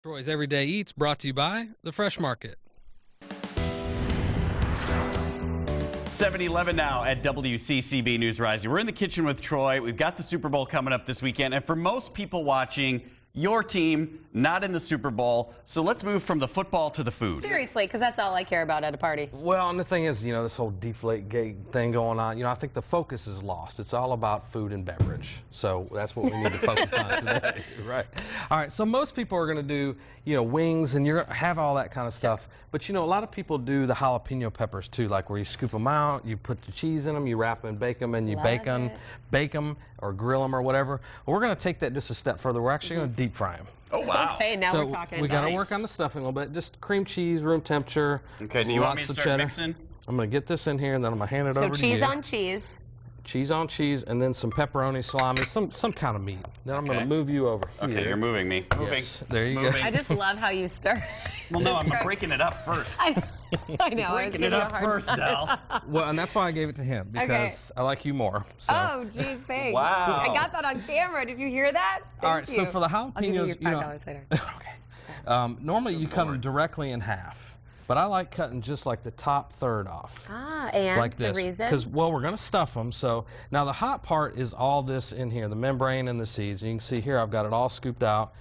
Troy's Everyday Eats brought to you by The Fresh Market. 7:11 now at WCCB News Rising. We're in the kitchen with Troy. We've got the Super Bowl coming up this weekend. And for most people watching, your team not in the Super Bowl. So let's move from the football to the food. Seriously, because that's all I care about at a party. Well, and the thing is, this whole Deflategate thing going on, I think the focus is lost. It's all about food and beverage. So that's what we need to focus on today. Right. All right, so most people are going to do, wings, and you're going to have all that kind of stuff. But, a lot of people do the jalapeno peppers, too, like where you scoop them out, you put the cheese in them, you wrap them and bake them, and you bake them or grill them or whatever. Well, we're going to take that just a step further. We're actually going to deep fry them. Oh, wow. Okay, now we're talking. We got to work on the stuffing a little bit. Just cream cheese, room temperature. Okay, do you want me to start cheddar. mixing? I'm going to get this in here, and then I'm going to hand it over to you. So cheese on cheese. Cheese on cheese, and then some pepperoni, salami, some kind of meat. Then I'm going to move you over here. Okay, you're moving me. Moving. Yes, there you go. I just love how you start. Well, no, I'm breaking it up first. I know. Breaking it up first, Al. Well, and that's why I gave it to him, because I like you more. So. Oh, geez, thanks. Wow. I got that on camera. Did you hear that? All right, Thank you. so for the jalapenos, I'll give you your $5 later. Okay. Normally you cut them directly in half. But I like cutting just like the top third off. And like this. the reason? Because, well, we're going to stuff them. So now the hot part is all this in here, the membrane and the seeds. You can see here I've got it all scooped out.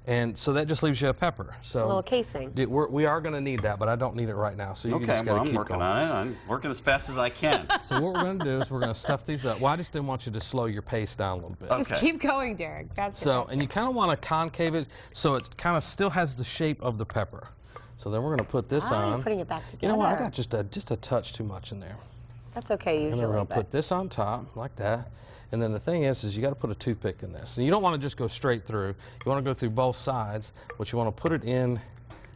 And so that just leaves you a pepper. So a little casing. We are going to need that, but I don't need it right now. So you just got to keep going. I'm working on it. I'm working as fast as I can. So what we're going to do is we're going to stuff these up. Well, I just didn't want you to slow your pace down a little bit. Okay. Just keep going, Derek. That's and you kind of want to concave it so it kind of still has the shape of the pepper. So then we're going to put this on. You're putting it back together. You know what? I got just a touch too much in there. That's okay usually. And then we're going to put this on top like that. And then the thing is you got to put a toothpick in this. And you don't want to just go straight through. You want to go through both sides, but you want to put it in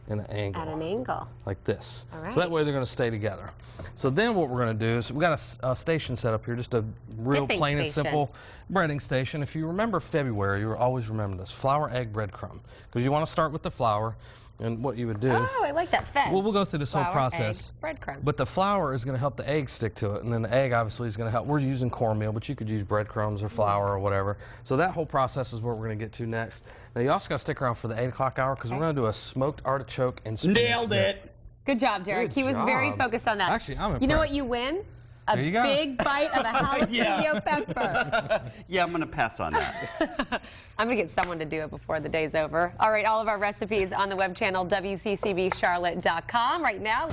an angle. At an angle. Like this. All right. So that way they're going to stay together. So then what we're going to do is we got a station set up here, just a real plain and simple breading station. If you remember February, you will always remember this, flour, egg, breadcrumb. Because you want to start with the flour. And what you would do... Oh, I like that fed. Well, we'll go through this whole process. Egg, breadcrumb. But the flour is going to help the egg stick to it, and then the egg obviously is going to help. We're using cornmeal, but you could use breadcrumbs or flour or whatever. So that whole process is what we're going to get to next. Now, you also got to stick around for the 8 o'clock hour because we're going to do a smoked artichoke and spinach. Nailed it. Good job, Derek. Good he was very job. focused on that. Actually, I'm impressed. You know what you win? A There you go. big bite of a jalapeno pepper. Yeah, I'm going to pass on that. I'm going to get someone to do it before the day's over. All right, all of our recipes on the web channel, WCCBCharlotte.com right now.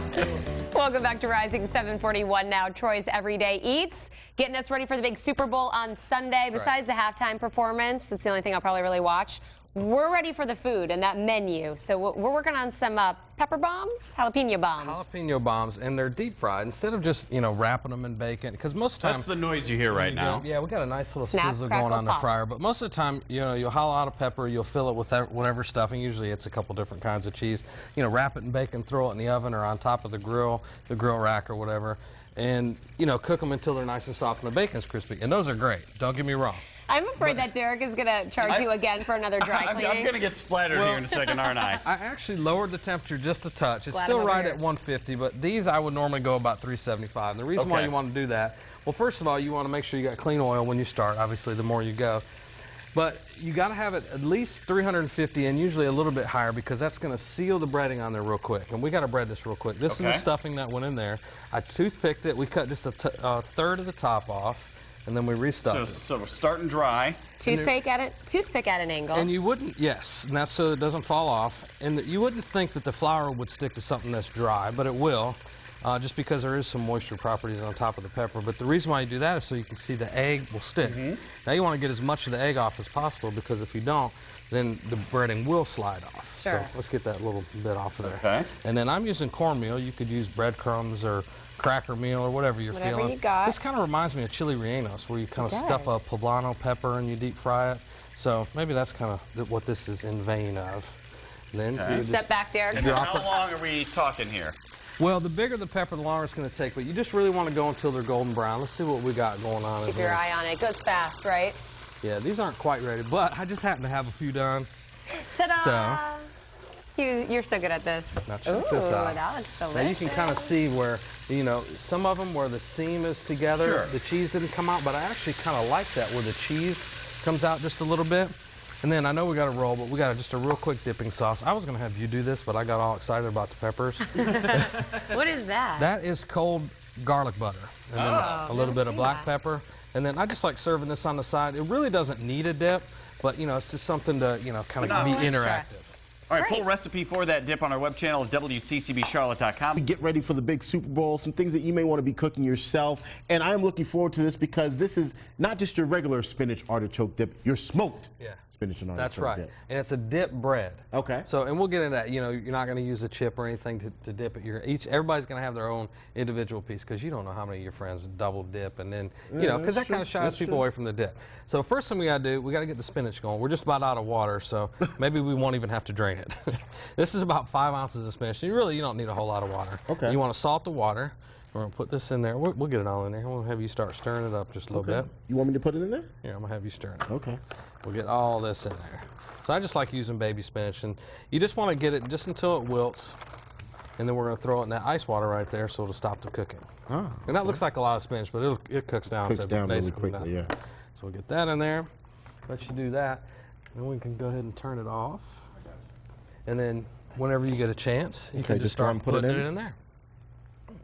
Welcome back to Rising 741 now. Troy's Everyday Eats. Getting us ready for the big Super Bowl on Sunday. Besides the halftime performance, that's the only thing I'll probably really watch. We're ready for the food and that menu. So we're working on some pepper bombs, jalapeno bombs. Jalapeno bombs, and they're deep fried. Instead of just, wrapping them in bacon, because most of the time... That's the noise you hear right now. Yeah, we got a nice little Snap, sizzle crackle, going on in the pop. fryer. But most of the time, you'll hollow out a pepper, you'll fill it with whatever stuffing. Usually it's a couple different kinds of cheese. Wrap it in bacon, throw it in the oven or on top of the grill rack or whatever. And, cook them until they're nice and soft and the bacon's crispy. And those are great. Don't get me wrong. I'm afraid that Derek is going to charge you again for another dry cleaning. I'm going to get splattered here in a second, aren't I? I actually lowered the temperature just a touch. It's Glad still I'm right over at here. 150, but these I would normally go about 375. And the reason why you want to do that, well, first of all, you want to make sure you got clean oil when you start. Obviously, the more you go. But you got to have it at least 350 and usually a little bit higher because that's going to seal the breading on there real quick. And we got to bread this real quick. This is the stuffing that went in there. I toothpicked it. We cut just a third of the top off, and then we restuffed it. So we're starting dry. Toothpick at an angle. And you wouldn't, yes, and that's so it doesn't fall off. And you wouldn't think that the flour would stick to something that's dry, but it will. Just because there is some moisture properties on top of the pepper. But the reason why you do that is so you can see the egg will stick. Now you want to get as much of the egg off as possible because if you don't, then the breading will slide off. Sure. So let's get that little bit off of there. Okay. And then I'm using cornmeal. You could use breadcrumbs or cracker meal or whatever you're feeling. You got. This kind of reminds me of chili rellenos where you kind of stuff a poblano pepper and you deep fry it. So maybe that's kind of what this is in vein of. And then Step back, Derek. And how long are we talking here? Well, the bigger the pepper, the longer it's going to take, but you just really want to go until they're golden brown. Let's see what we got going on. Keep your eye on it. It goes fast, right? Yeah, these aren't quite ready, but I just happen to have a few done. Ta-da! You're so good at this. Now check this out. That looks delicious. Now you can kind of see where, some of them where the seam is together, the cheese didn't come out, but I actually kind of like that where the cheese comes out just a little bit. And then I know we got a roll, but we got just a real quick dipping sauce. I was going to have you do this, but I got all excited about the peppers. What is that? That is cold garlic butter. And then a little bit of black pepper. And then I just like serving this on the side. It really doesn't need a dip, but, you know, it's just something to, you know, kind of be interactive. All right, Great. full recipe for that dip on our web channel, WCCBCharlotte.com. Get ready for the big Super Bowl, some things that you may want to be cooking yourself. And I am looking forward to this because this is not just your regular spinach artichoke dip, your smoked spinach and artichoke That's right. dip. And it's a dip bread. Okay. So, and we'll get into that. You know, you're not going to use a chip or anything to dip it. Everybody's going to have their own individual piece because you don't know how many of your friends double dip, and then, you know, because that kind of shies people away from the dip. So first thing we got to do, we got to get the spinach going. We're just about out of water, so maybe we won't even have to drain it. This is about 5 ounces of spinach. You don't need a whole lot of water. Okay. You want to salt the water. We're going to put this in there. We'll get it all in there. We'll have you start stirring it up just a little bit. You want me to put it in there? Here, I'm going to have you stirring it. Okay. We'll get all this in there. So I just like using baby spinach, and you just want to get it just until it wilts, and then we're going to throw it in that ice water right there so it'll stop the cooking. Ah, And that looks like a lot of spinach, but it cooks down cooks to down really basically quickly, nothing. So we'll get that in there, let you do that, then we can go ahead and turn it off. And then whenever you get a chance, you can just start putting it in there.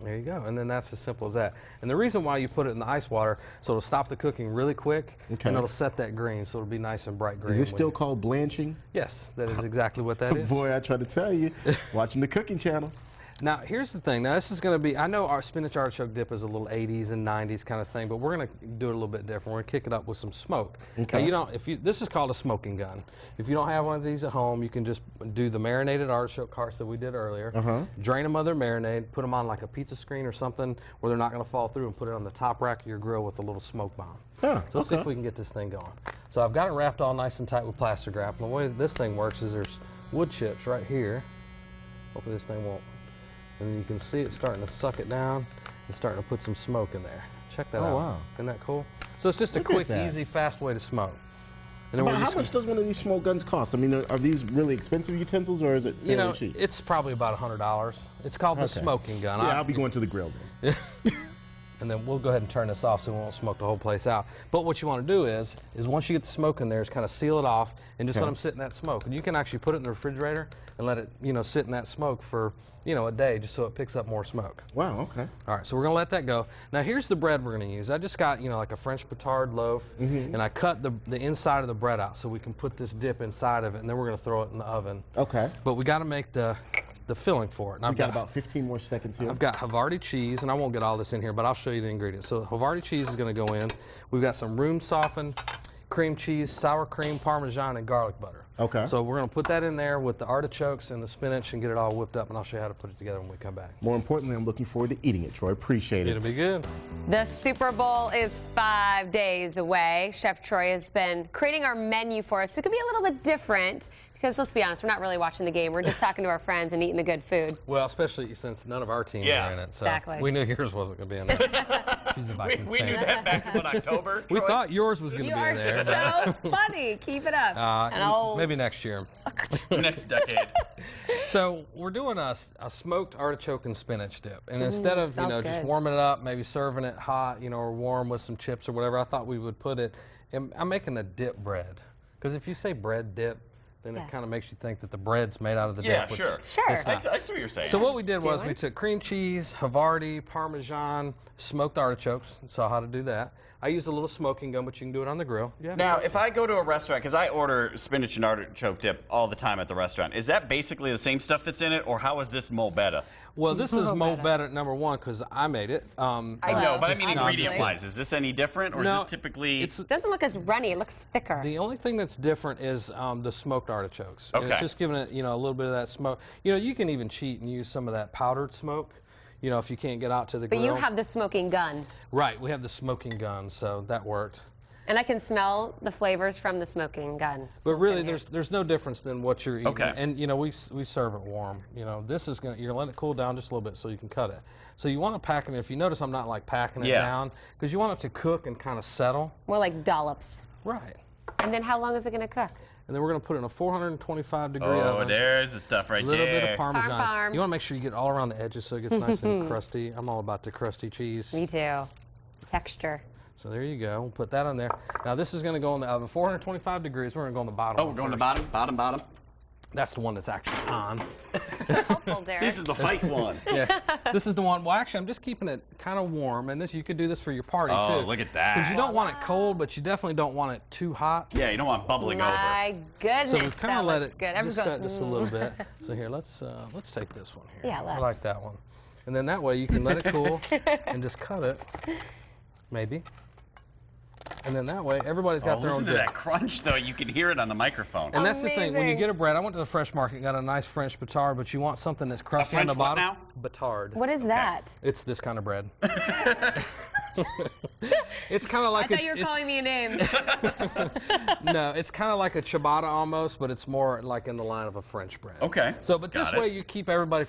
There you go, and then that's as simple as that. And the reason why you put it in the ice water, so it'll stop the cooking really quick, and it'll set that green, so it'll be nice and bright green. Is this still called blanching? Yes, that is exactly what that is. Boy, I try to tell you, watching the cooking channel. Now, here's the thing. Now, this is going to be, I know our spinach artichoke dip is a little 80s and 90s kind of thing, but we're going to do it a little bit different. We're going to kick it up with some smoke. Okay. Now, this is called a smoking gun. If you don't have one of these at home, you can just do the marinated artichoke hearts that we did earlier. Drain them of their marinade, put them on like a pizza screen or something where they're not going to fall through, and put it on the top rack of your grill with a little smoke bomb. So let's see if we can get this thing going. So I've got it wrapped all nice and tight with plastic wrap. And the way this thing works is there's wood chips right here. Hopefully this thing won't. And you can see it starting to suck it down and starting to put some smoke in there. Check that out. Oh, wow. Isn't that cool? So it's just a quick, easy, fast way to smoke. And then How much does one of these smoke guns cost? I mean, are these really expensive utensils, or is it fairly cheap? It's probably about $100. It's called the smoking gun. Yeah, I'll be going to the grill then. And then we'll go ahead and turn this off so we won't smoke the whole place out. But what you want to do is once you get the smoke in there, is kind of seal it off and just let them sit in that smoke. And you can actually put it in the refrigerator and let it, sit in that smoke for, a day just so it picks up more smoke. Wow, okay. All right, so we're going to let that go. Now, here's the bread we're going to use. I just got, like a French petard loaf, and I cut the inside of the bread out so we can put this dip inside of it, and then we're going to throw it in the oven. Okay. But we got to make the filling for it. And We've got about 15 more seconds here. I've got Havarti cheese, and I won't get all this in here, but I'll show you the ingredients. So Havarti cheese is going to go in. We've got some room softened cream cheese, sour cream, Parmesan, and garlic butter. Okay. So we're going to put that in there with the artichokes and the spinach and get it all whipped up, and I'll show you how to put it together when we come back. More importantly, I'm looking forward to eating it, Troy. Appreciate it. It'll be good. The Super Bowl is 5 days away. Chef Troy has been creating our menu for us, so it could be a little bit different. Because let's be honest, we're not really watching the game. We're just talking to our friends and eating the good food. Well, especially since none of our teams are in it. So Exactly. we knew yours wasn't going to be in there. She's a Vikings We fan. knew that back in October. We Troy. thought yours was going to You be are in there. so funny. Keep it up. And I'll... Maybe next year. Next decade. So we're doing a smoked artichoke and spinach dip, and instead of sounds just good. warming it up, maybe serving it hot, or warm with some chips or whatever, I thought we would put it. I'm making a dip bread, because if you say bread dip, then it kind of makes you think that the bread's made out of the dip. which Sure. Sure. it's not. I see what you're saying. So what we did was Doing. we took cream cheese, Havarti, Parmesan, smoked artichokes, saw how to do that. I used a little smoking gun, but you can do it on the grill. Yeah. Now, if I go to a restaurant, because I order spinach and artichoke dip all the time at the restaurant, is that basically the same stuff that's in it, or how is this mo better? Well, this is mo better, number one, because I made it. I know, but I mean obviously. ingredient-wise, is this any different, or No, is this typically... It doesn't look as runny. It looks thicker. The only thing that's different is the smoked artichokes. And Okay. it's just giving it, a little bit of that smoke. You can even cheat and use some of that powdered smoke, if you can't get out to the But grill. you have the smoking gun. Right, we have the smoking gun, so that worked. And I can smell the flavors from the smoking gun. But really, there's no difference than what you're eating. Okay. And, we serve it warm. This is you're going to let it cool down just a little bit so you can cut it. So you want to pack it, if you notice I'm not like packing it down, because you want it to cook and kind of settle. More like dollops. Right. And then how long is it going to cook? And then we're going to put it in a 425-degree Oh, oven. there's the stuff right A little there. bit of Parmesan. Parm. You want to make sure you get all around the edges so it gets nice and crusty. I'm all about the crusty cheese. Me too. Texture. So there you go. We'll put that on there. Now this is going to go in the oven, 425 degrees. We're going to go on the bottom. Oh, we're going to the bottom? That's the one that's actually on. Helpful, Derek. This is the fight one. Yeah, this is the one. Well, actually, I'm just keeping it kind of warm, and you could do this for your party too. Oh, look at that. Because you don't want it cold, but you definitely don't want it too hot. Yeah, you don't want bubbling over. My goodness, So we've kind that of let looks it good. just set just a little bit. So here, let's take this one here. Yeah, I like that one. And then that way you can let it cool and just cut it, maybe. And then that way everybody's got their own Listen to dip. that crunch, though. You can hear it on the microphone. And that's the thing. When you Amazing. get a bread, I went to the Fresh Market, got a nice French batard, but you want something that's crusty on the French what bottom. now? Batard. What is that? It's this kind of bread. It's kind of like I thought you were calling me a name. No, it's kind of like a ciabatta almost, but it's more like in the line of a French bread. Okay. So, but this Got it. way you keep everybody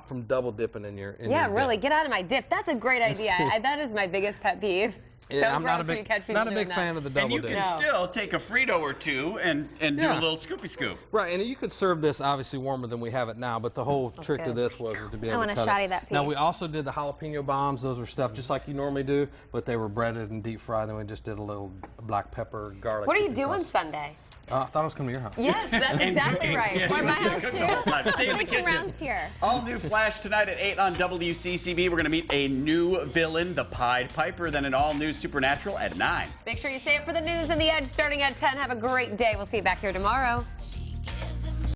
from double dipping in your. Yeah, your really, dip. get out of my dip. That's a great idea. That is my biggest pet peeve. Yeah, So I'm not a gross when big, you catch people not a doing big that. fan of the double And you dip. can still take a Frito or two and do Yeah. a little scoopy scoop. Right, and you could serve this obviously warmer than we have it now, but the whole trick to good. this was to be I able wanna to cut shoddy it. that Now piece. we also did the jalapeno bombs. Those were stuff just like you normally do, but they were breaded and deep fried. Then we just did a little black pepper, garlic. What are you cookie doing crust. Sunday? I thought I was coming to your house. Yes, that's exactly right. Yes, Or you my were house cooking the whole time. Stay in the Mixing kitchen. rounds here. All new Flash tonight at 8 on WCCB. We're going to meet a new villain, the Pied Piper, then an all-new Supernatural at 9. Make sure you stay up for the news and the edge starting at 10. Have a great day. We'll see you back here tomorrow.